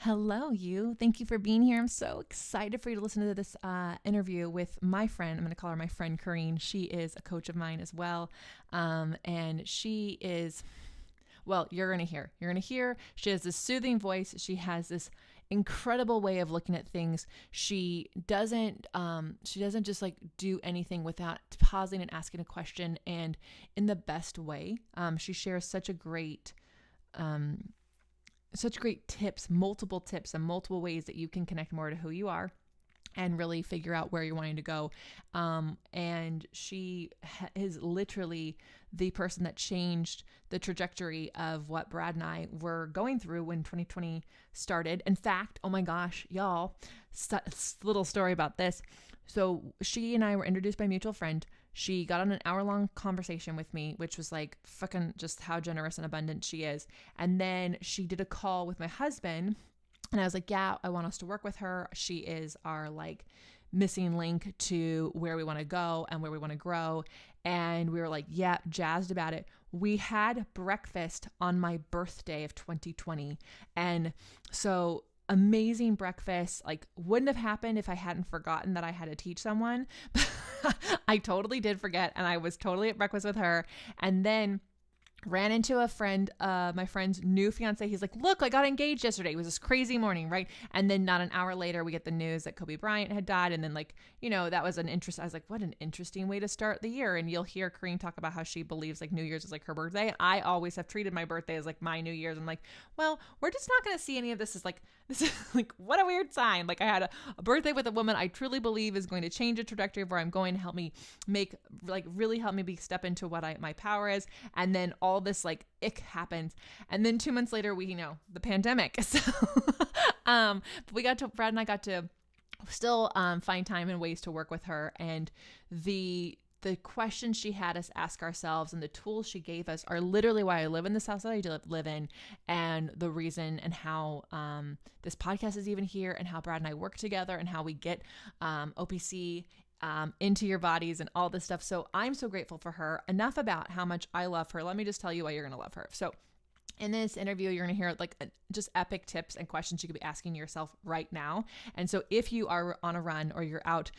Hello, you. Thank you for being here. I'm so excited for you to listen to this interview with my friend. I'm going to call her my friend Kareen. She is a coach of mine as well. And she is, well, you're going to hear. You're going to hear she has this soothing voice. She has this incredible way of looking at things. She doesn't just like do anything without pausing and asking a question, and in the best way. She shares such great tips, multiple tips and multiple ways that you can connect more to who you are and really figure out where you're wanting to go. And she is literally the person that changed the trajectory of what Brad and I were going through when 2020 started. In fact, oh my gosh, y'all, little story about this. So she and I were introduced by a mutual friend. She got on an hour-long conversation with me, which was like fucking just how generous and abundant she is. And then she did a call with my husband, and I was like, yeah, I want us to work with her. She is our like missing link to where we want to go and where we want to grow. And we were like, yeah, jazzed about it. We had breakfast on my birthday of 2020. And so amazing breakfast, like wouldn't have happened if I hadn't forgotten that I had to teach someone. I totally did forget, and I was totally at breakfast with her. And then ran into a friend, my friend's new fiance. He's like, look, I got engaged yesterday. It was this crazy morning, right? And then not an hour later, we get the news that Kobe Bryant had died. And then like, that was I was like, what an interesting way to start the year. And you'll hear Kareen talk about how she believes like New Year's is like her birthday. And I always have treated my birthday as like my New Year's. I'm like, well, we're just not going to see any of this as like, this is like, what a weird sign. Like I had a birthday with a woman I truly believe is going to change the trajectory of where I'm going, help me really help me step into what my power is. And then all this like ick happens. And then 2 months later, the pandemic. So, but Brad and I got to still find time and ways to work with her. And the questions she had us ask ourselves and the tools she gave us are literally why I live in this house that I live in, and the reason and how this podcast is even here, and how Brad and I work together, and how we get OPC into your bodies and all this stuff. So I'm so grateful for her. Enough about how much I love her. Let me just tell you why you're going to love her. So in this interview, you're going to hear like just epic tips and questions you could be asking yourself right now. And so if you are on a run or you're out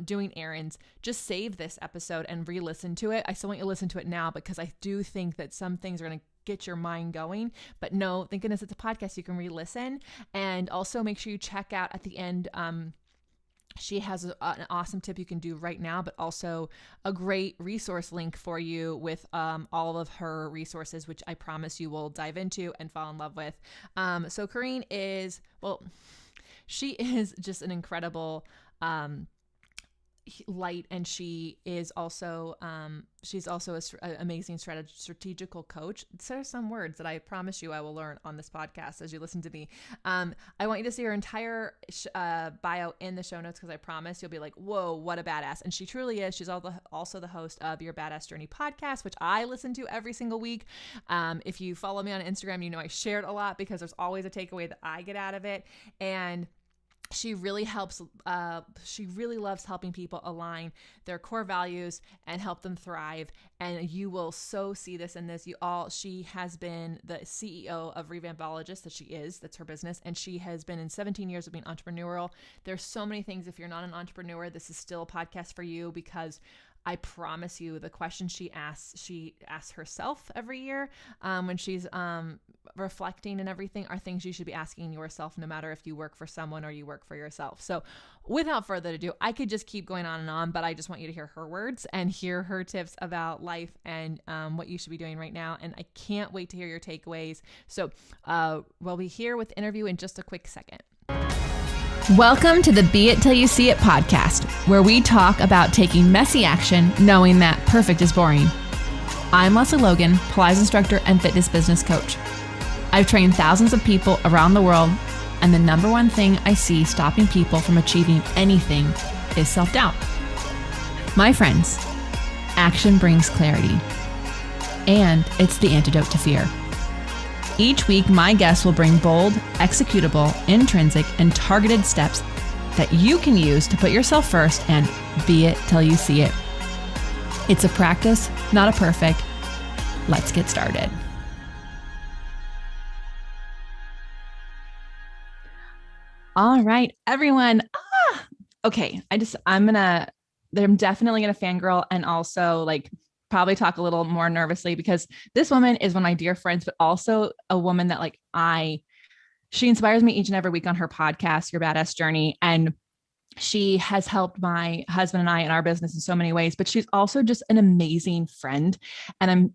doing errands, just save this episode and re-listen to it. I still want you to listen to it now, because I do think that some things are going to get your mind going. But no, thank goodness it's a podcast. You can re-listen. And also make sure you check out at the end, she has an awesome tip you can do right now, but also a great resource link for you with all of her resources, which I promise you will dive into and fall in love with. So Kareen she is just an incredible light, and she is also she's also an amazing strategical coach. There are some words that I promise you I will learn on this podcast as you listen to me. I want you to see her entire bio in the show notes, because I promise you'll be like, whoa, what a badass. And she truly is. She's also the host of Your Badass Journey podcast, which I listen to every single week. If you follow me on Instagram, I share it a lot because there's always a takeaway that I get out of it. And she really helps, she really loves helping people align their core values and help them thrive. And you will so see this in this. She has been the CEO of Revampologist, that's her business. And she has been in 17 years of being entrepreneurial. There's so many things. If you're not an entrepreneur, this is still a podcast for you, because I promise you the questions she asks herself every year when she's reflecting and everything are things you should be asking yourself, no matter if you work for someone or you work for yourself. So without further ado, I could just keep going on and on, but I just want you to hear her words and hear her tips about life and what you should be doing right now. And I can't wait to hear your takeaways. So we'll be here with the interview in just a quick second. Welcome to the Be It Till You See It podcast, where we talk about taking messy action, knowing that perfect is boring. I'm Leslie Logan, Pilates instructor and fitness business coach. I've trained thousands of people around the world, and the number one thing I see stopping people from achieving anything is self-doubt. My friends, action brings clarity, and it's the antidote to fear. Each week, my guests will bring bold, executable, intrinsic, and targeted steps that you can use to put yourself first and be it till you see it. It's a practice, not a perfect. Let's get started. All right, everyone. Okay. I'm definitely gonna fangirl and also like probably talk a little more nervously because this woman is one of my dear friends, but also a woman that she inspires me each and every week on her podcast, Your Badass Journey. And she has helped my husband and I in our business in so many ways, but she's also just an amazing friend. And I'm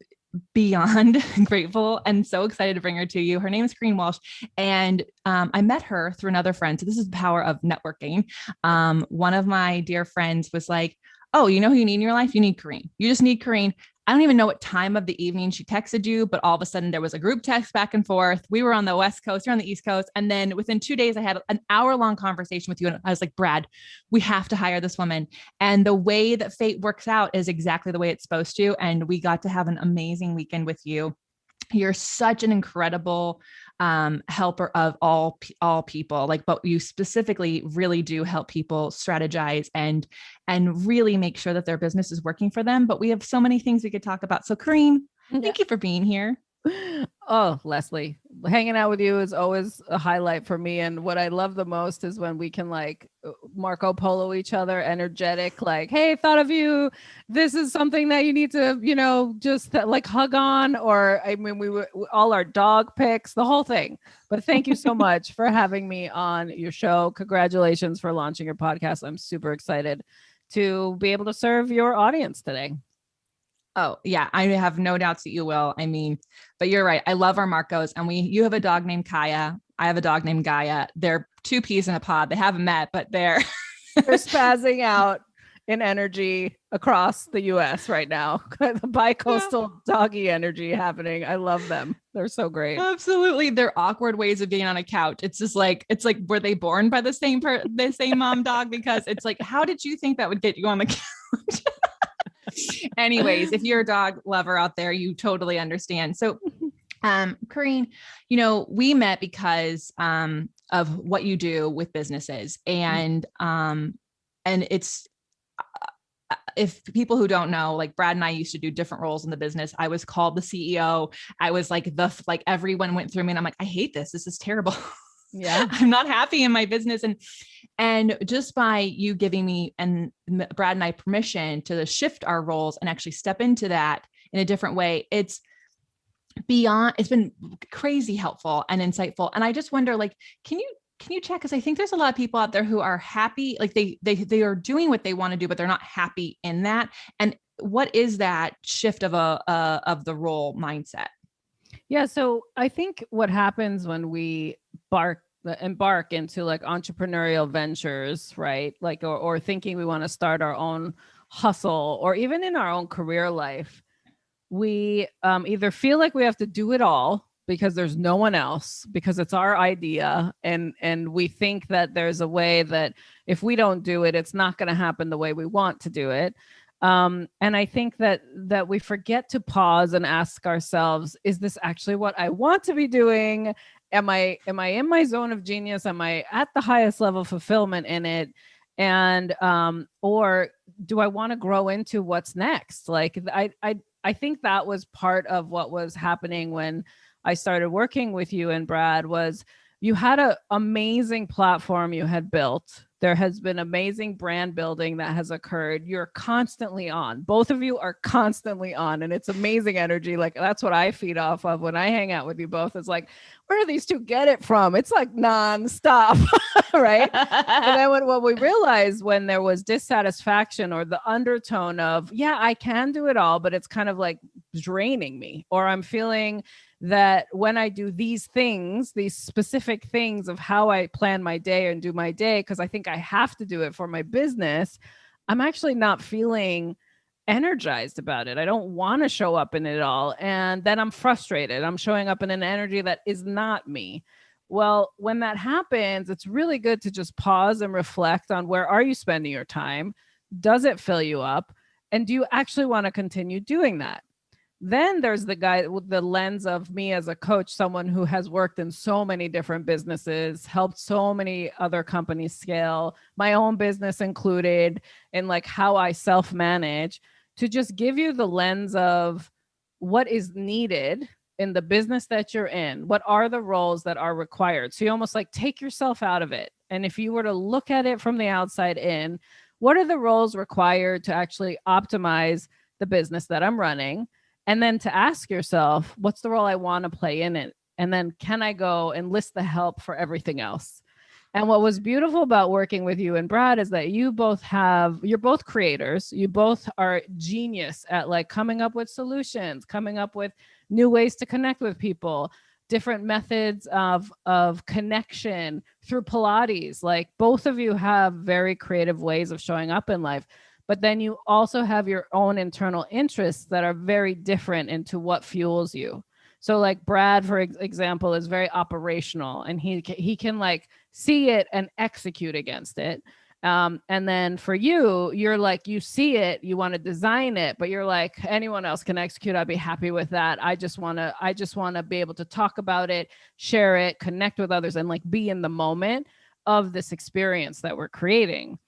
beyond grateful and so excited to bring her to you. Her name is Kareen Walsh, and I met her through another friend. So this is the power of networking. One of my dear friends was like, "Oh, you know who you need in your life? You need Kareen. You just need Kareen." I don't even know what time of the evening she texted you, but all of a sudden there was a group text back and forth. We were on the West Coast, you're on the East Coast. And then within 2 days, I had an hour-long conversation with you. And I was like, Brad, we have to hire this woman. And the way that fate works out is exactly the way it's supposed to. And we got to have an amazing weekend with you. You're such an incredible helper of all people, but you specifically really do help people strategize and really make sure that their business is working for them. But we have so many things we could talk about. So Kareen, thank you for being here. Oh, Lesley, hanging out with you is always a highlight for me. And what I love the most is when we can Marco Polo each other, energetic, hey, thought of you. This is something that you need to, just hug on. Or I mean, all our dog pics, the whole thing. But thank you so much for having me on your show. Congratulations for launching your podcast. I'm super excited to be able to serve your audience today. Oh yeah, I have no doubts that you will. I mean, but you're right. I love our Marcos, and you have a dog named Kaya. I have a dog named Gaia. They're two peas in a pod. They haven't met, but they're spazzing out in energy across the U.S. right now. The bi-coastal doggy energy happening. I love them. They're so great. Absolutely. They're awkward ways of being on a couch. It's just were they born by the same mom dog? Because it's like, how did you think that would get you on the couch? Anyways, if you're a dog lover out there, you totally understand. So, Kareen, we met because of what you do with businesses, and it's if people who don't know, Brad and I used to do different roles in the business. I was called the CEO. I was everyone went through me, and I'm like, I hate this. This is terrible. Yeah. I'm not happy in my business. And just by you giving me and Brad and I permission to shift our roles and actually step into that in a different way, it's been crazy helpful and insightful. And I just wonder, can you check? Cause I think there's a lot of people out there who are happy, they are doing what they want to do, but they're not happy in that. And what is that shift of the role mindset? Yeah. So I think what happens when we embark into entrepreneurial ventures, right? Or thinking we want to start our own hustle, or even in our own career life, we either feel like we have to do it all because there's no one else, because it's our idea. And we think that there's a way that if we don't do it, it's not going to happen the way we want to do it. And I think that we forget to pause and ask ourselves, is this actually what I want to be doing? Am I in my zone of genius? Am I at the highest level of fulfillment in it? And, or do I want to grow into what's next? I think that was part of what was happening when I started working with you and Brad. Was you had an amazing platform you had built. There has been amazing brand building that has occurred. You're constantly on. Both of you are constantly on, and it's amazing energy. That's what I feed off of when I hang out with you both. It's where do these two get it from? It's nonstop, right? And then what we realized when there was dissatisfaction or the undertone of, yeah, I can do it all, but it's kind of draining me, or I'm feeling that when I do these things, these specific things of how I plan my day and do my day, because I think I have to do it for my business, I'm actually not feeling energized about it. I don't want to show up in it all. And then I'm frustrated. I'm showing up in an energy that is not me. Well, when that happens, it's really good to just pause and reflect on, where are you spending your time? Does it fill you up? And do you actually want to continue doing that? Then there's the guy with the lens of me as a coach, someone who has worked in so many different businesses, helped so many other companies scale, my own business included, and how I self-manage, to just give you the lens of what is needed in the business that you're in. What are the roles that are required? So you almost take yourself out of it And if you were to look at it from the outside in, what are the roles required to actually optimize the business that I'm running? And then to ask yourself, what's the role I want to play in it? And then can I go enlist the help for everything else? And what was beautiful about working with you and Brad is that you're both creators. You both are genius at like coming up with solutions, coming up with new ways to connect with people, different methods of connection through Pilates. Like both of you have very creative ways of showing up in life, but then you also have your own internal interests that are very different into what fuels you. So like Brad, for example, is very operational, and he can like see it and execute against it. And then for you, you're like, you see it, you want to design it, but you're like, anyone else can execute. I'd be happy with that. I just want to be able to talk about it, share it, connect with others, and like be in the moment of this experience that we're creating.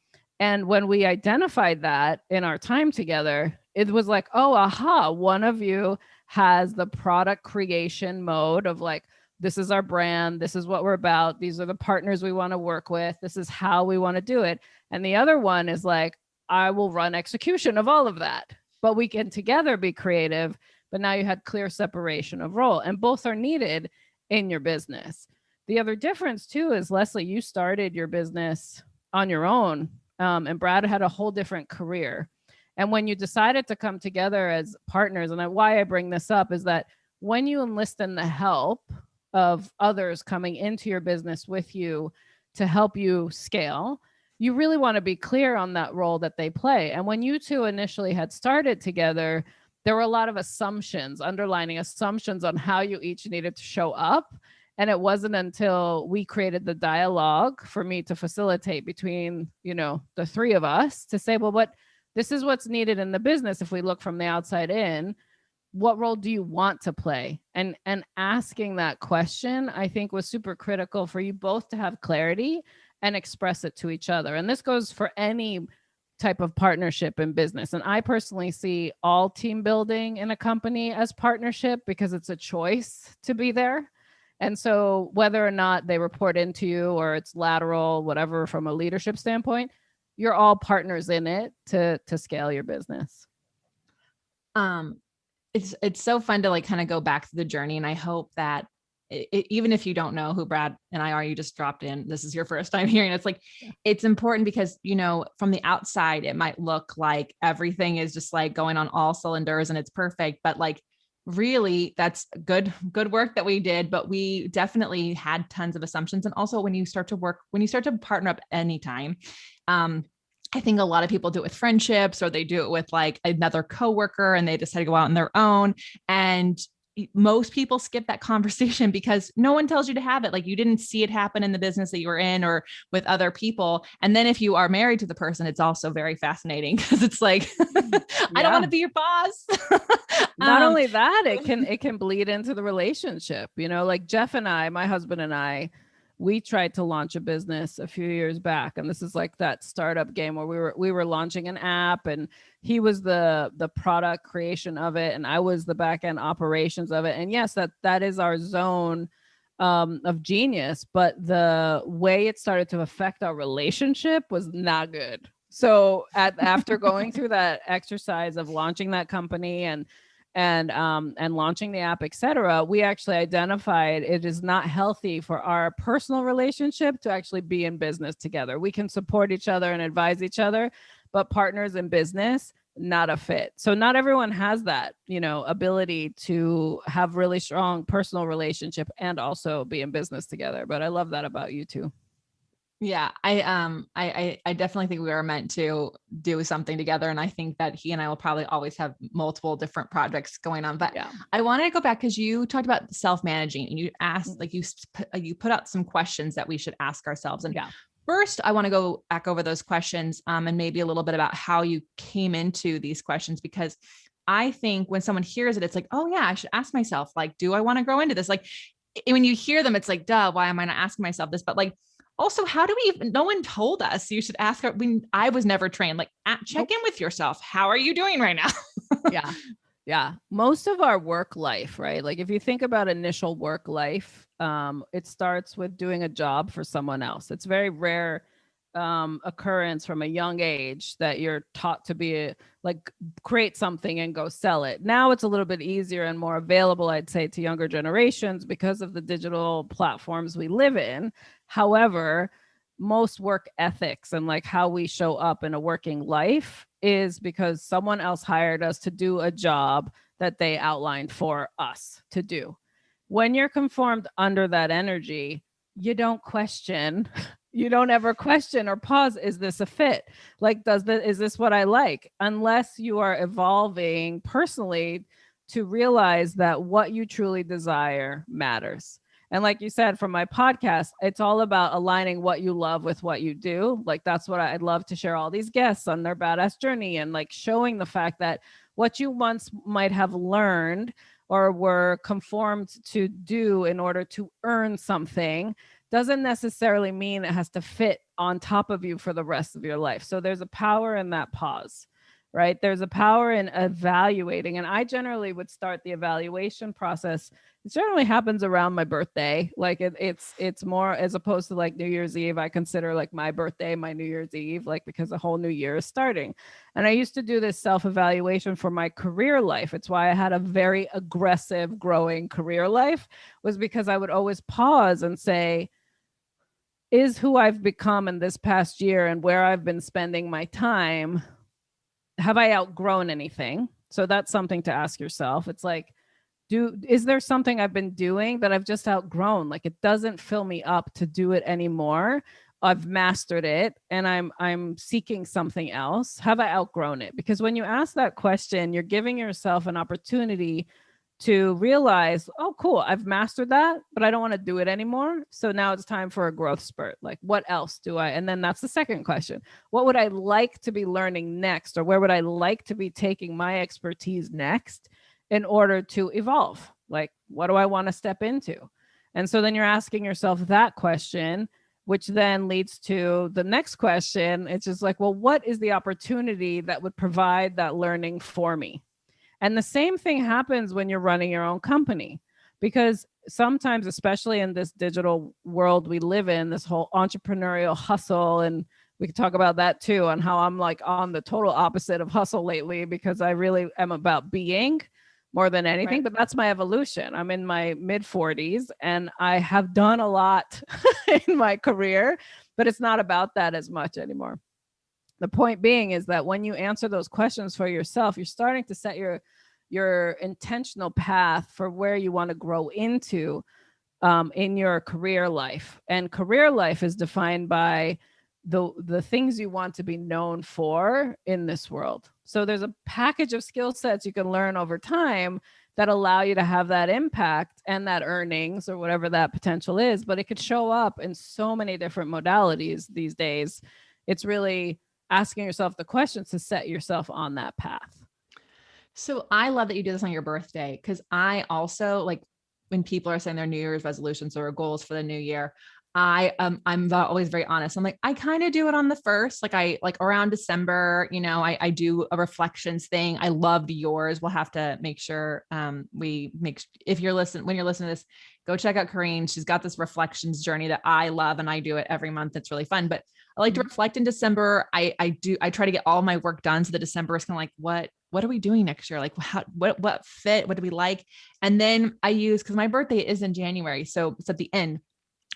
And when we identified that in our time together, it was like, oh, aha, one of you has the product creation mode of like, this is our brand. This is what we're about. These are the partners we want to work with. This is how we want to do it. And the other one is like, I will run execution of all of that, but we can together be creative. But now you had clear separation of role, and both are needed in your business. The other difference too is, Lesley, you started your business on your own, and Brad had a whole different career. And when you decided to come together as partners, and why I bring this up is that when you enlist in the help of others coming into your business with you to help you scale, you really want to be clear on that role that they play. And when you two initially had started together, there were a lot of underlining assumptions on how you each needed to show up. And it wasn't until we created the dialogue for me to facilitate between, the three of us to say, well, this is what's needed in the business. If we look from the outside in, what role do you want to play? And asking that question, I think, was super critical for you both to have clarity and express it to each other. And this goes for any type of partnership in business. And I personally see all team building in a company as partnership because it's a choice to be there. And so whether or not they report into you or it's lateral, whatever, from a leadership standpoint, you're all partners in it to scale your business. It's so fun to like kind of go back to the journey. And I hope that even if you don't know who Brad and I are, you just dropped in, this is your first time hearing. It's like, it's important because, from the outside, it might look like everything is just like going on all cylinders and it's perfect, but like, really that's good work that we did, but we definitely had tons of assumptions. And also when you start to partner up anytime, I think a lot of people do it with friendships, or they do it with like another coworker and they decide to go out on their own. And most people skip that conversation because no one tells you to have it. Like you didn't see it happen in the business that you were in or with other people. And then if you are married to the person, it's also very fascinating because it's like, I don't want to be your boss. Not only that, it can bleed into the relationship, like Jeff and I, my husband and I, we tried to launch a business a few years back. And this is like that startup game where we were launching an app, and he was the product creation of it, and I was the back end operations of it. And yes, that is our zone of genius, but the way it started to affect our relationship was not good. So after going through that exercise of launching that company and launching the app, etc., we actually identified it is not healthy for our personal relationship to actually be in business together. We can support each other and advise each other, but partners in business, not a fit. So not everyone has that, ability to have really strong personal relationship and also be in business together. But I love that about you two. Yeah, I definitely think we are meant to do something together. And I think that he and I will probably always have multiple different projects going on. But yeah, I wanted to go back because you talked about self-managing and you asked, like you put out some questions that we should ask ourselves. And first, I want to go back over those questions and maybe a little bit about how you came into these questions, because I think when someone hears it, it's like, oh yeah, I should ask myself, like, do I want to grow into this? Like when you hear them, it's like, duh, why am I not asking myself this? But like, also, how do we even, no one told us you should ask her. I was never trained, like check in with yourself. How are you doing right now? Yeah. Most of our work life, right? Like if you think about initial work life, it starts with doing a job for someone else. It's very rare occurrence from a young age that you're taught to be like create something and go sell it. Now it's a little bit easier and more available, I'd say, to younger generations because of the digital platforms we live in. However, most work ethics and like how we show up in a working life is because someone else hired us to do a job that they outlined for us to do. When you're conformed under that energy, you don't question. You don't ever question or pause, is this a fit? Like, is this what I like? Unless you are evolving personally to realize that what you truly desire matters. And like you said, from my podcast, it's all about aligning what you love with what you do. Like, that's what I'd love to share all these guests on their badass journey and like showing the fact that what you once might have learned or were conformed to do in order to earn something doesn't necessarily mean it has to fit on top of you for the rest of your life. So there's a power in that pause, right? There's a power in evaluating. And I generally would start the evaluation process. It generally happens around my birthday. Like it's more as opposed to like New Year's Eve. I consider like my birthday, my New Year's Eve, like because the whole new year is starting. And I used to do this self-evaluation for my career life. It's why I had a very aggressive growing career life, was because I would always pause and say, is who I've become in this past year and where I've been spending my time, have I outgrown anything? So that's something to ask yourself. It's like, is there something I've been doing that I've just outgrown? Like, it doesn't fill me up to do it anymore. I've mastered it and I'm seeking something else. Have I outgrown it? Because when you ask that question, you're giving yourself an opportunity to realize, oh, cool, I've mastered that, but I don't want to do it anymore. So now it's time for a growth spurt. Like, what else do I? And then that's the second question. What would I like to be learning next? Or where would I like to be taking my expertise next in order to evolve? Like, what do I want to step into? And so then you're asking yourself that question, which then leads to the next question. It's just like, well, what is the opportunity that would provide that learning for me? And the same thing happens when you're running your own company, because sometimes, especially in this digital world we live in, this whole entrepreneurial hustle, and we can talk about that too, on how I'm like on the total opposite of hustle lately, because I really am about being more than anything, But that's my evolution. I'm in my mid 40s and I have done a lot in my career, but it's not about that as much anymore. The point being is that when you answer those questions for yourself, you're starting to set your intentional path for where you want to grow into in your career life. And career life is defined by the things you want to be known for in this world. So there's a package of skill sets you can learn over time that allow you to have that impact and that earnings or whatever that potential is. But it could show up in so many different modalities these days. It's really asking yourself the questions to set yourself on that path. So I love that you do this on your birthday, because I also, like, when people are saying their New Year's resolutions or goals for the new year, I'm always very honest. I'm like, I kind of do it on the first, like around December, I do a reflections thing. I loved yours. We'll have to make sure when you're listening to this, go check out Kareens. She's got this reflections journey that I love, and I do it every month. It's really fun, but I like to reflect in December. I try to get all my work done. So the December is kind of like, what are we doing next year? Like what fit, what do we like? And then I use, cause my birthday is in January. So it's at the end.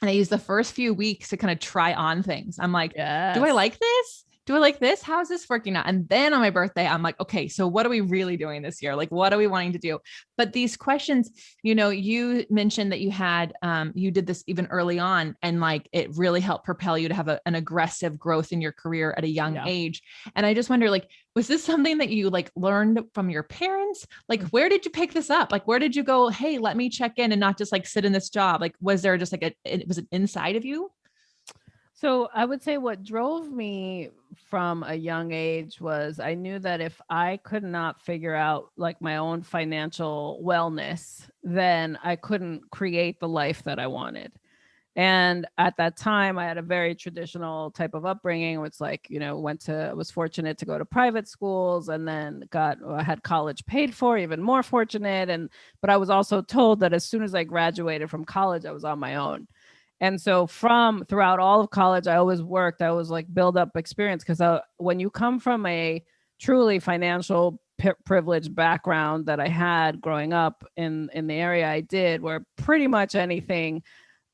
And I use the first few weeks to kind of try on things. I'm like, yes. Do I like this? Do I like this? How is this working out? And then on my birthday, I'm like, okay, so what are we really doing this year? Like, what are we wanting to do? But these questions, you mentioned that you did this even early on, and like, it really helped propel you to have an aggressive growth in your career at a young age. And I just wonder, like, was this something that you like learned from your parents? Like, where did you pick this up? Like, where did you go, hey, let me check in and not just like sit in this job? Like, was there just like was it inside of you? So I would say what drove me from a young age was I knew that if I could not figure out like my own financial wellness, then I couldn't create the life that I wanted. And at that time, I had a very traditional type of upbringing. It's like, was fortunate to go to private schools, and then had college paid for, even more fortunate. But I was also told that as soon as I graduated from college, I was on my own. And so throughout all of college, I always worked. I was like build up experience, because when you come from a truly financial privileged background that I had growing up in the area I did, where pretty much anything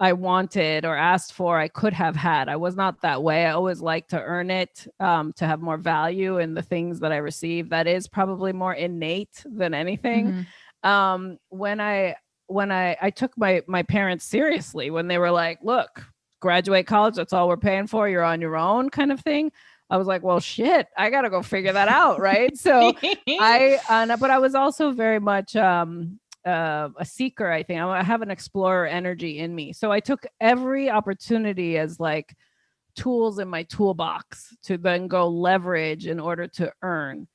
I wanted or asked for, I could have had. I was not that way. I always liked to earn it, to have more value in the things that I receive. That is probably more innate than anything. When I took my parents seriously, when they were like, look, graduate college, that's all we're paying for, you're on your own, kind of thing, I was like, well, shit, I gotta go figure that out, right? So but I was also very much a seeker. I think I have an explorer energy in me, so I took every opportunity as like tools in my toolbox to then go leverage in order to earn.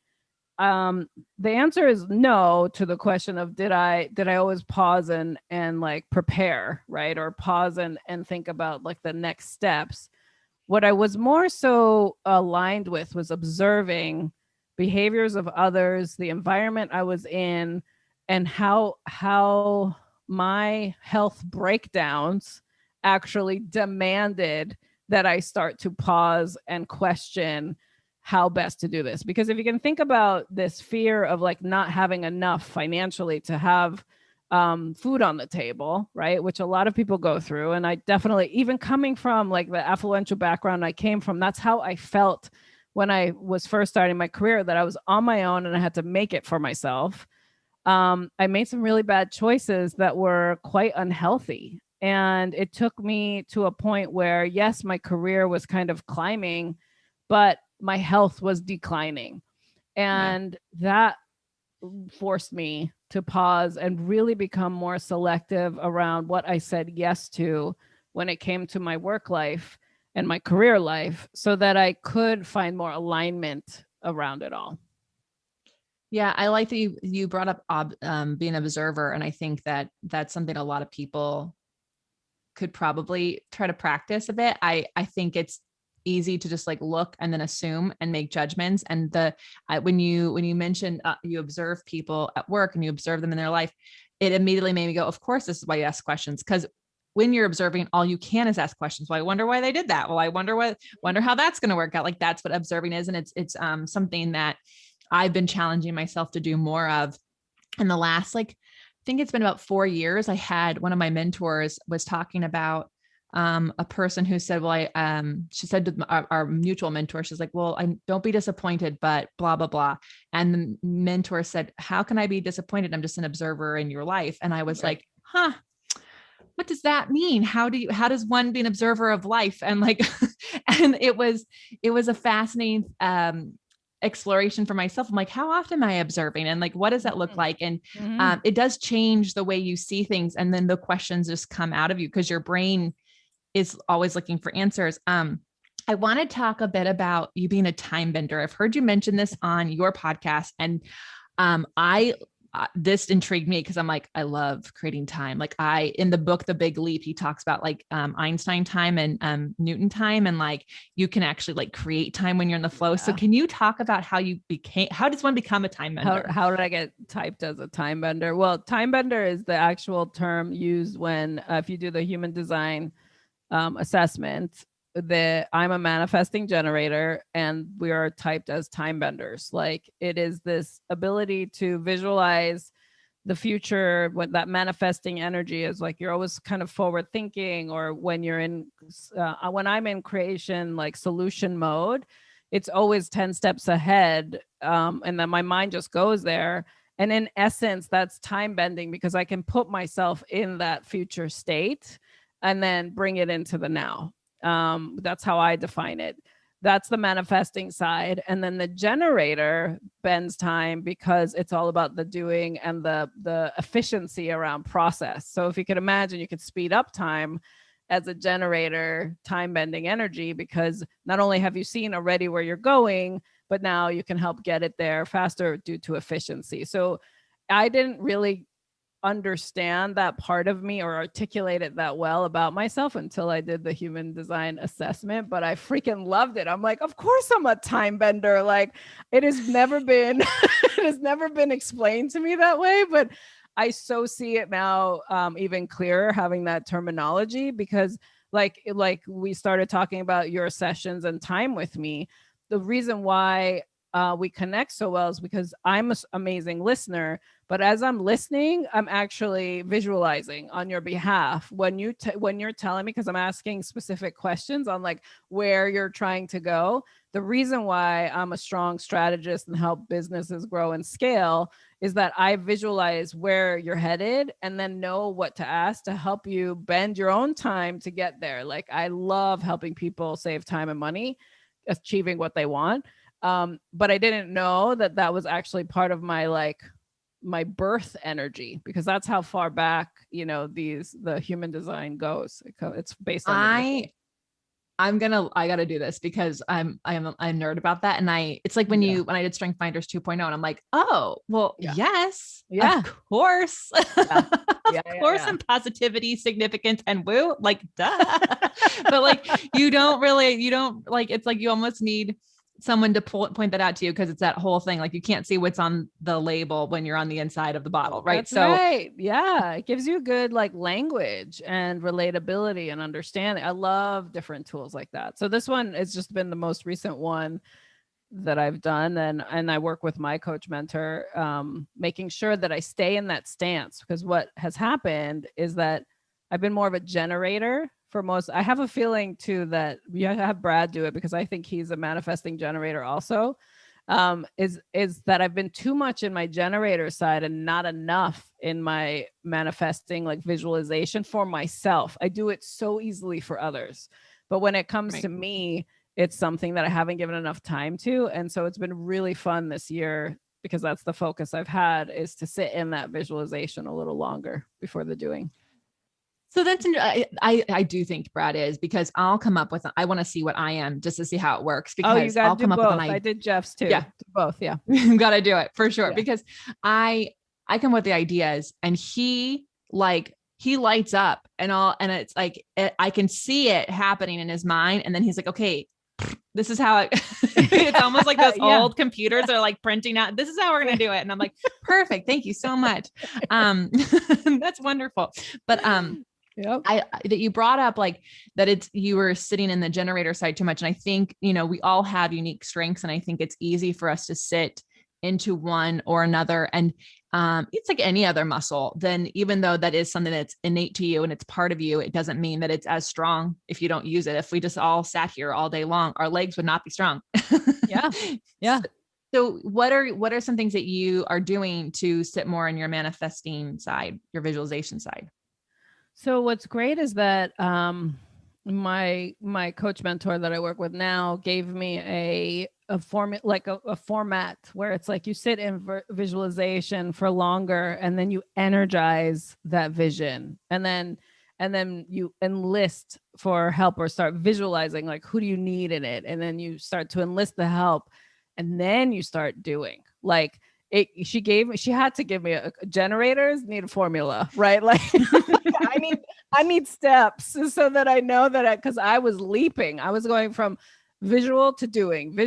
The answer is no to the question of did I always pause and like prepare, right? Or pause and think about like the next steps. What I was more so aligned with was observing behaviors of others, the environment I was in, and how my health breakdowns actually demanded that I start to pause and question how best to do this. Because if you can think about this fear of like not having enough financially to have food on the table, right? Which a lot of people go through. And I definitely, even coming from like the affluential background I came from, that's how I felt when I was first starting my career, that I was on my own and I had to make it for myself. I made some really bad choices that were quite unhealthy. And it took me to a point where, yes, my career was kind of climbing, but my health was declining. And that forced me to pause and really become more selective around what I said yes to when it came to my work life and my career life, so that I could find more alignment around it all. Yeah, I like that you brought up being an observer, and I think that that's something a lot of people could probably try to practice a bit. I think it's easy to just like look and then assume and make judgments. And when you mentioned you observe people at work and you observe them in their life, it immediately made me go, of course, this is why you ask questions. Because when you're observing, all you can is ask questions. Well, I wonder why they did that. Well, I wonder how that's going to work out. Like that's what observing is. And it's something that I've been challenging myself to do more of in the last, like, I think it's been about 4 years. I had one of my mentors was talking about a person who said, well, she said to our mutual mentor, she's like, well, don't be disappointed, but blah, blah, blah. And the mentor said, how can I be disappointed? I'm just an observer in your life. And I was like, what does that mean? How does one be an observer of life? And like, and it was a fascinating, exploration for myself. I'm like, how often am I observing? And like, what does that look like? And it does change the way you see things. And then the questions just come out of you because your brain is always looking for answers. I want to talk a bit about you being a time bender. I've heard you mention this on your podcast, and this intrigued me because I'm like, I love creating time. Like in the book, The Big Leap, he talks about like Einstein time and Newton time. And like, you can actually like create time when you're in the flow. Yeah. So can you talk about how does one become a time bender? How did I get typed as a time bender? Well, time bender is the actual term used when, if you do the human design assessment, I'm a manifesting generator and we are typed as time benders. Like it is this ability to visualize the future. What that manifesting energy is like, you're always kind of forward thinking, or when I'm in creation, like solution mode, it's always 10 steps ahead. And then my mind just goes there. And in essence, that's time bending because I can put myself in that future state and then bring it into the now. That's how I define it. That's the manifesting side. And then the generator bends time because it's all about the doing and the efficiency around process. So if you could imagine, you could speed up time as a generator, time bending energy, because not only have you seen already where you're going, but now you can help get it there faster due to efficiency. So I didn't really understand that part of me or articulate it that well about myself until I did the human design assessment, but I freaking loved it. I'm like, of course I'm a time bender. Like it has never been, it has never been explained to me that way, but I so see it now, even clearer having that terminology, because like we started talking about your sessions and time with me. The reason why we connect so well is because I'm an amazing listener, but as I'm listening, I'm actually visualizing on your behalf when you're telling me, because I'm asking specific questions on like where you're trying to go. The reason why I'm a strong strategist and help businesses grow and scale is that I visualize where you're headed and then know what to ask to help you bend your own time to get there. Like I love helping people save time and money, achieving what they want. But I didn't know that that was actually part of my birth energy, because that's how far back, the human design goes. It's based on I gotta do this because I'm a nerd about that. And it's like when I did Strength Finders 2.0 and I'm like, oh, well, yes, of course. Of course. And positivity, significance, and woo, like, duh. But like, you don't like, it's like, you almost need someone to point that out to you, because it's that whole thing. Like you can't see what's on the label when you're on the inside of the bottle. Right. That's right. Yeah. It gives you good like language and relatability and understanding. I love different tools like that. So this one has just been the most recent one that I've done. And I work with my coach mentor, making sure that I stay in that stance, because what has happened is that I've been more of a generator for most. I have a feeling too that you have Brad do it, because I think he's a manifesting generator also, is that I've been too much in my generator side and not enough in my manifesting, like visualization for myself. I do it so easily for others, but when it comes to me, it's something that I haven't given enough time to. And so it's been really fun this year, because that's the focus I've had, is to sit in that visualization a little longer before the doing. So that's, I do think Brad is, because I'll come up with, I want to see what I am just to see how it works, because I'll come up with an idea. I did Jeff's too. Yeah. Both. Yeah. Got to do it for sure. Because I come with the ideas and he lights up and it's like, I can see it happening in his mind. And then he's like, okay, this is how it's almost like those old computers are like printing out. This is how we're going to do it. And I'm like, perfect. Thank you so much. That's wonderful. But, yep. That you brought up, like that you were sitting in the generator side too much. And I think, we all have unique strengths, and I think it's easy for us to sit into one or another. And it's like any other muscle. Then even though that is something that's innate to you and it's part of you, it doesn't mean that it's as strong if you don't use it. If we just all sat here all day long, our legs would not be strong. Yeah. Yeah. So what are some things that you are doing to sit more in your manifesting side, your visualization side? So what's great is that my coach mentor that I work with now gave me a format, like a format where it's like you sit in visualization for longer, and then you energize that vision, and then you enlist for help, or start visualizing like who do you need in it, and then you start to enlist the help, and then you start doing like. She had to give me generators need a formula, right? Like I need steps so that I know that because I was leaping. I was going from visual to doing.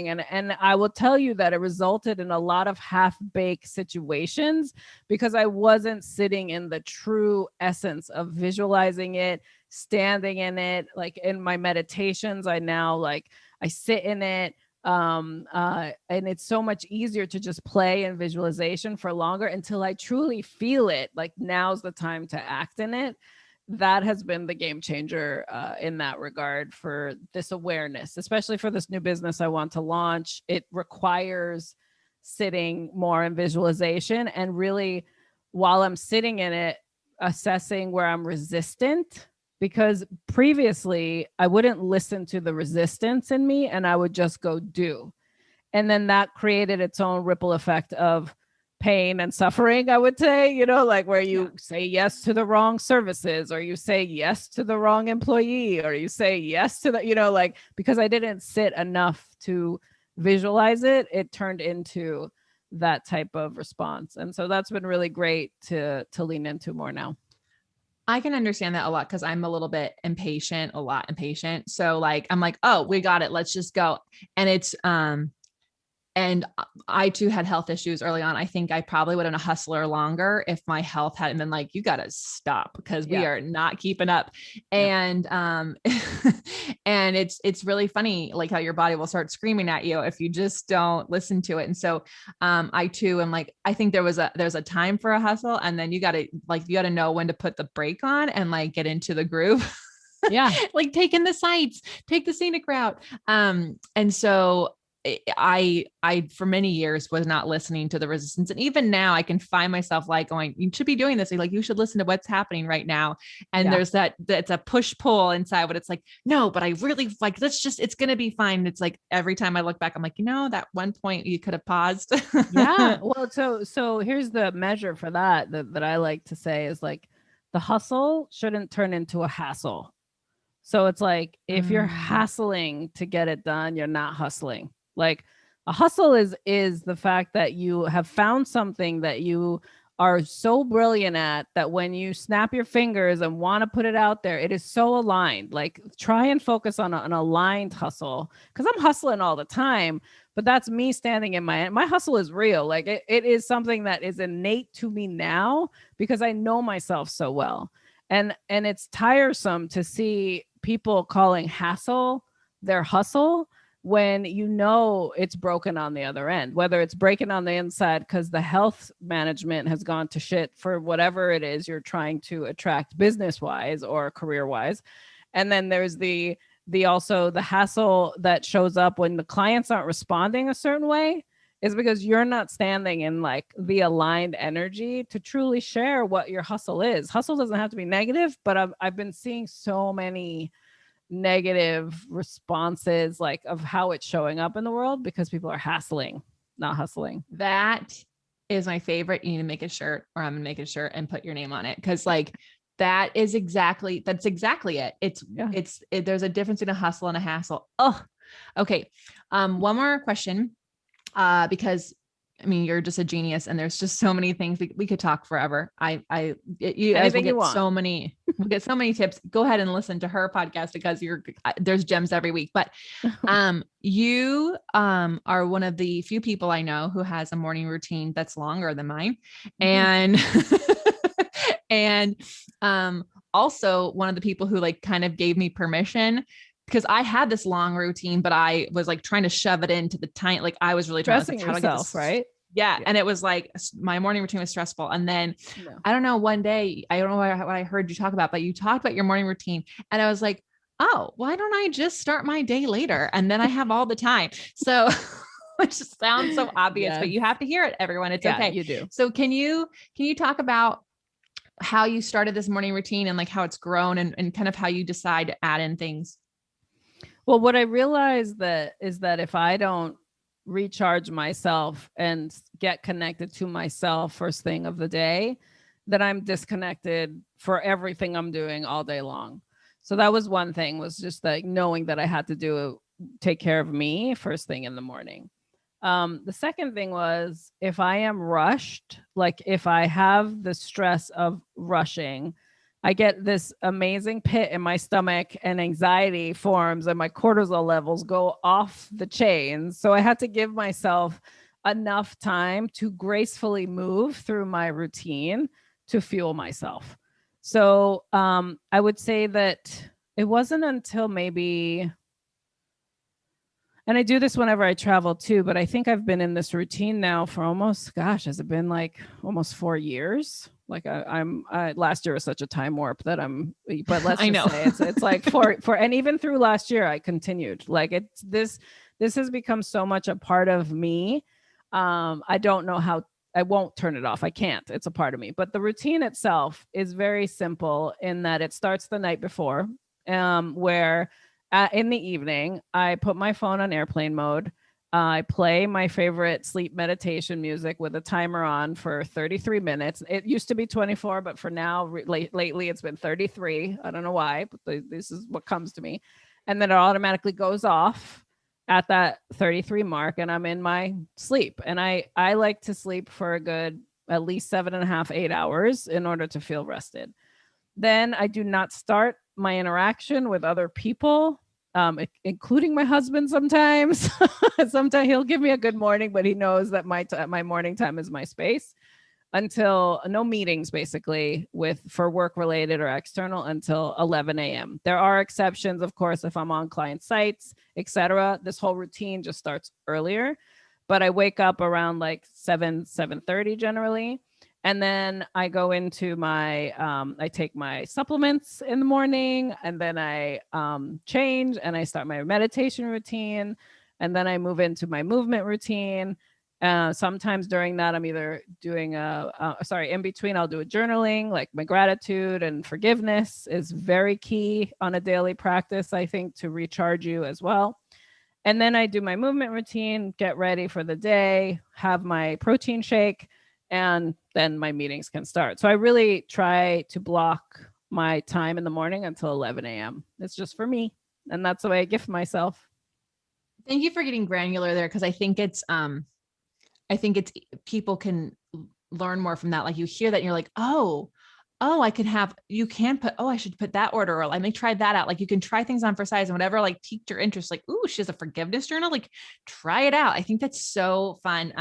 And I will tell you that it resulted in a lot of half-baked situations, because I wasn't sitting in the true essence of visualizing it, standing in it. Like in my meditations, I sit in it. And it's so much easier to just play in visualization for longer until I truly feel it. Like now's the time to act in it. That has been the game changer in that regard for this awareness, especially for this new business I want to launch. It requires sitting more in visualization, and really, while I'm sitting in it, assessing where I'm resistant. Because previously I wouldn't listen to the resistance in me, and I would just go do. And then that created its own ripple effect of pain and suffering, I would say, like where you say yes to the wrong services, or you say yes to the wrong employee, or you say yes to the, because I didn't sit enough to visualize it, it turned into that type of response. And so that's been really great to lean into more now. I can understand that a lot because I'm a little bit impatient, a lot impatient. So like, I'm like, oh, we got it. Let's just go. And it's, and I too had health issues early on. I think I probably would have been a hustler longer if my health hadn't been like, you got to stop because we are not keeping up. And, and it's really funny, like how your body will start screaming at you if you just don't listen to it. And so, I too am like, I think there's a time for a hustle, and then you got to know when to put the brake on and like get into the groove. Yeah. Like take in the sights, take the scenic route. And so I for many years was not listening to the resistance. And even now I can find myself like going, you should be doing this. Like, you should listen to what's happening right now. And there's that's a push pull inside, but it's like, no, but I really like, it's going to be fine. It's like, every time I look back, I'm like, that one point you could have paused. Yeah. Well, so here's the measure for that I like to say is like, the hustle shouldn't turn into a hassle. So it's like, if you're hassling to get it done, you're not hustling. Like, a hustle is the fact that you have found something that you are so brilliant at that when you snap your fingers and want to put it out there, it is so aligned. Like, try and focus on an aligned hustle, because I'm hustling all the time, but that's me standing in my hustle is real. Like, it is something that is innate to me now because I know myself so well. And it's tiresome to see people calling hassle their hustle when you know it's broken on the other end, whether it's breaking on the inside because the health management has gone to shit for whatever it is you're trying to attract business wise or career wise. And then there's the also the hassle that shows up when the clients aren't responding a certain way, is because you're not standing in like the aligned energy to truly share what your hustle is. Hustle doesn't have to be negative, but I've been seeing so many negative responses like of how it's showing up in the world because people are hassling, not hustling. That is my favorite. You need to make a shirt, or I'm gonna make a shirt and put your name on it. Cause like, that's exactly it. There's a difference in a hustle and a hassle. Oh, okay. One more question. Because I mean, you're just a genius, and there's just so many things we could talk forever. You guys will get so many, we'll get so many tips. Go ahead and listen to her podcast because there's gems every week. But, you, are one of the few people I know who has a morning routine that's longer than mine. And, and, also one of the people who like kind of gave me permission, because I had this long routine, but I was like trying to shove it into the tiny, like I was really stressing yourself, right? Yeah. And it was like, my morning routine was stressful. And then I don't know, one day, I don't know what I heard you talk about, but you talked about your morning routine. And I was like, oh, why don't I just start my day later? And then I have all the time. So which sounds so obvious, but you have to hear it, everyone. It's okay. You do. So can you talk about how you started this morning routine and like how it's grown and kind of how you decide to add in things? Well, what I realized is that if I don't recharge myself and get connected to myself first thing of the day, that I'm disconnected for everything I'm doing all day long. So that was one thing, was just like knowing that I had to take care of me first thing in the morning. The second thing was, if I am rushed, like if I have the stress of rushing, I get this amazing pit in my stomach and anxiety forms and my cortisol levels go off the chains. So I had to give myself enough time to gracefully move through my routine to fuel myself. So I would say that it wasn't until maybe, and I do this whenever I travel too, but I think I've been in this routine now for has it been like almost 4 years? Like I'm last year was such a time warp that but let's just say it's like for, and even through last year, I continued. Like this has become so much a part of me. I don't know how, I won't turn it off. I can't, it's a part of me, but the routine itself is very simple in that it starts the night before, where in the evening, I put my phone on airplane mode. I play my favorite sleep meditation music with a timer on for 33 minutes. It used to be 24, but for now, lately, it's been 33. I don't know why, but this is what comes to me. And then it automatically goes off. at that 33 mark and I'm in my sleep. And I like to sleep for a good at least 7.5, 8 hours in order to feel rested. Then I do not start my interaction with other people, including my husband sometimes. Sometimes he'll give me a good morning, but he knows that my morning time is my space until no meetings basically for work related or external until 11 a.m. There are exceptions, of course, if I'm on client sites, etc. This whole routine just starts earlier, but I wake up around like 7:30 generally. And then I go into I take my supplements in the morning, and then I change and I start my meditation routine. And then I move into my movement routine. Sometimes during that, I'm either doing in between, I'll do a journaling, like my gratitude and forgiveness is very key on a daily practice, I think, to recharge you as well. And then I do my movement routine, get ready for the day, have my protein shake, and then my meetings can start. So I really try to block my time in the morning until 11 a.m. It's just for me. And that's the way I gift myself. Thank you for getting granular there. Cause I think it's people can learn more from that. Like you hear that and you're like, oh, I should put that order, or let me try that out. Like you can try things on for size and whatever, like piqued your interest, like, ooh, she has a forgiveness journal. Like try it out. I think that's so fun.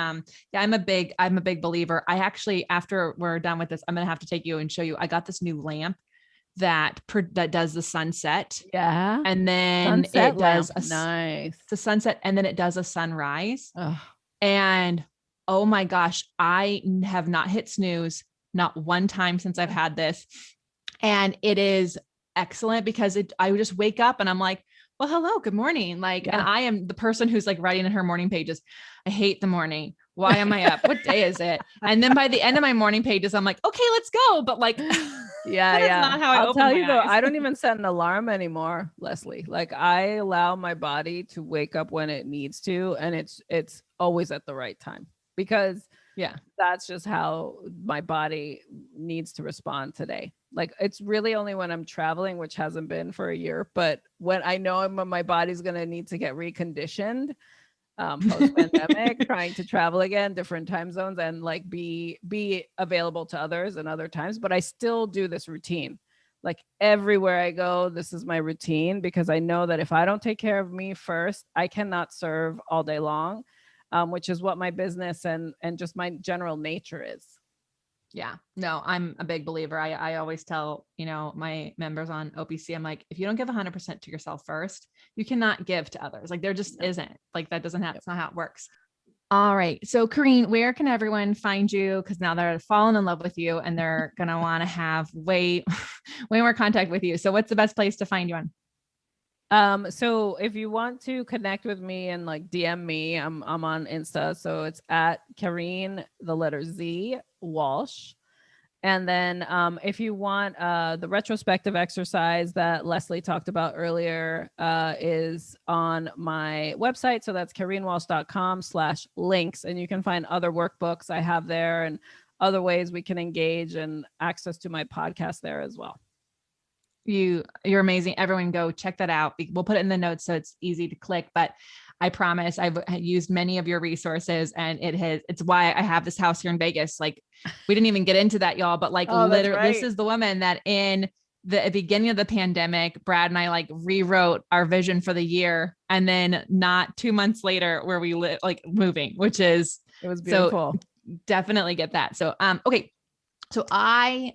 Yeah, I'm a big believer. I actually, after we're done with this, I'm going to have to take you and show you. I got this new lamp that does the sunset. Yeah. And then sunset it does the sunset, and then it does a sunrise. Oh. And oh my gosh, I have not hit snooze, not one time since I've had this. And it is excellent because I would just wake up and I'm like, well, hello, good morning. Like, yeah. And I am the person who's like writing in her morning pages, I hate the morning. Why am I up? What day is it? And then by the end of my morning pages, I'm like, okay, let's go. But like, yeah. Not how I'll tell you though, I don't even set an alarm anymore, Lesley. Like I allow my body to wake up when it needs to. And it's always at the right time, because that's just how my body needs to respond today. Like it's really only when I'm traveling, which hasn't been for a year, but when I know my body's going to need to get reconditioned post-pandemic, trying to travel again, different time zones, and like be available to others and other times. But I still do this routine. Like everywhere I go, this is my routine, because I know that if I don't take care of me first, I cannot serve all day long. Which is what my business and just my general nature is. Yeah, no, I'm a big believer. I always tell, my members on OPC, I'm like, if you don't give 100% to yourself first, you cannot give to others. Like there just isn't, like that doesn't happen. It's not how it works. All right. So Kareen, where can everyone find you? Cause now they're falling in love with you and they're going to want to have way more contact with you. So what's the best place to find you on? So if you want to connect with me and like DM me, I'm on Insta. So it's at Kareen, the letter Z, Walsh. And then if you want the retrospective exercise that Lesley talked about earlier is on my website. So that's kareenwalsh.com/links. And you can find other workbooks I have there and other ways we can engage, and access to my podcast there as well. You're amazing. Everyone go check that out. We'll put it in the notes so it's easy to click, but I promise I've used many of your resources, and it's why I have this house here in Vegas. Like we didn't even get into that, y'all, but like literally right. This is the woman that in the beginning of the pandemic, Brad and I like rewrote our vision for the year. And then not 2 months later where we live, like moving, it was beautiful. So definitely get that. So, okay. So I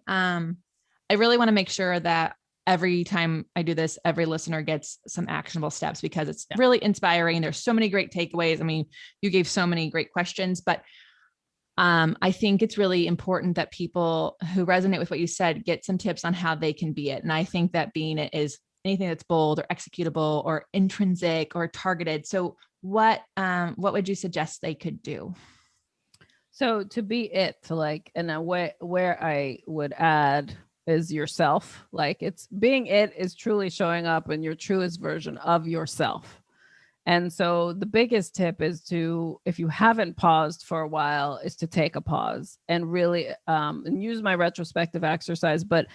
really want to make sure that every time I do this, every listener gets some actionable steps, because it's really inspiring. There's so many great takeaways. I mean, you gave so many great questions, but I think it's really important that people who resonate with what you said get some tips on how they can be it. And I think that being it is anything that's bold or executable or intrinsic or targeted. So what would you suggest they could do? So to be it, to like, and where I would add is yourself. Like it's being it is truly showing up in your truest version of yourself. And so the biggest tip is to, if you haven't paused for a while, is to take a pause and really and use my retrospective exercise, but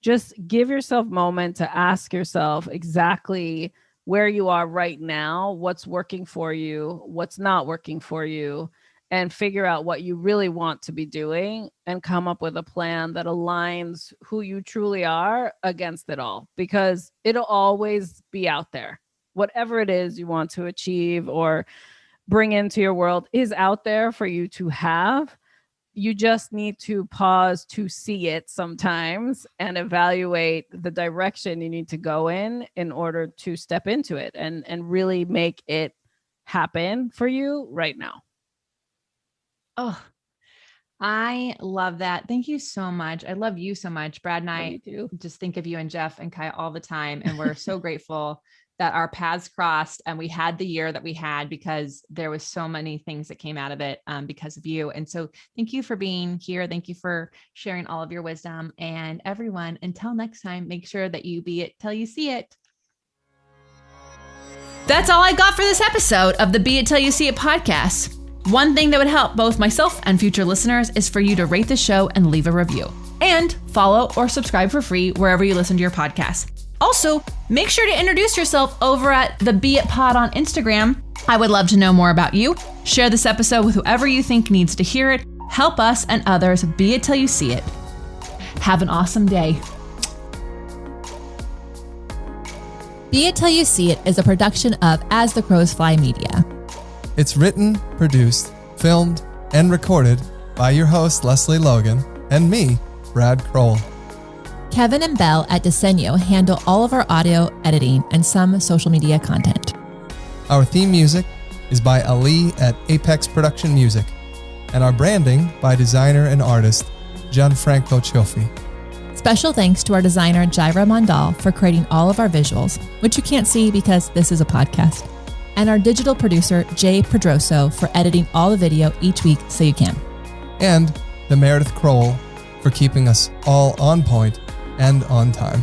just give yourself a moment to ask yourself exactly where you are right now, what's working for you, what's not working for you, and figure out what you really want to be doing and come up with a plan that aligns who you truly are against it all, because it'll always be out there. Whatever it is you want to achieve or bring into your world is out there for you to have. You just need to pause to see it sometimes and evaluate the direction you need to go in order to step into it and really make it happen for you right now. Oh, I love that. Thank you so much. I love you so much. Brad and I just think of you and Jeff and Kai all the time. And we're so grateful that our paths crossed and we had the year that we had, because there was so many things that came out of it because of you. And so thank you for being here. Thank you for sharing all of your wisdom. And everyone, until next time, make sure that you be it till you see it. That's all I got for this episode of the Be It Till You See It podcast. One thing that would help both myself and future listeners is for you to rate the show and leave a review, and follow or subscribe for free wherever you listen to your podcast. Also, make sure to introduce yourself over at the Be It Pod on Instagram. I would love to know more about you. Share this episode with whoever you think needs to hear it. Help us and others be it till you see it. Have an awesome day. Be It Till You See It is a production of As the Crows Fly Media. It's written, produced, filmed, and recorded by your host, Lesley Logan, and me, Brad Kroll. Kevin and Belle at Disenyo handle all of our audio editing and some social media content. Our theme music is by Ali at Apex Production Music, and our branding by designer and artist Gianfranco Cioffi. Special thanks to our designer Jaira Mondal for creating all of our visuals, which you can't see because this is a podcast, and our digital producer Jay Pedroso for editing all the video each week so you can. And to Meredith Kroll for keeping us all on point and on time.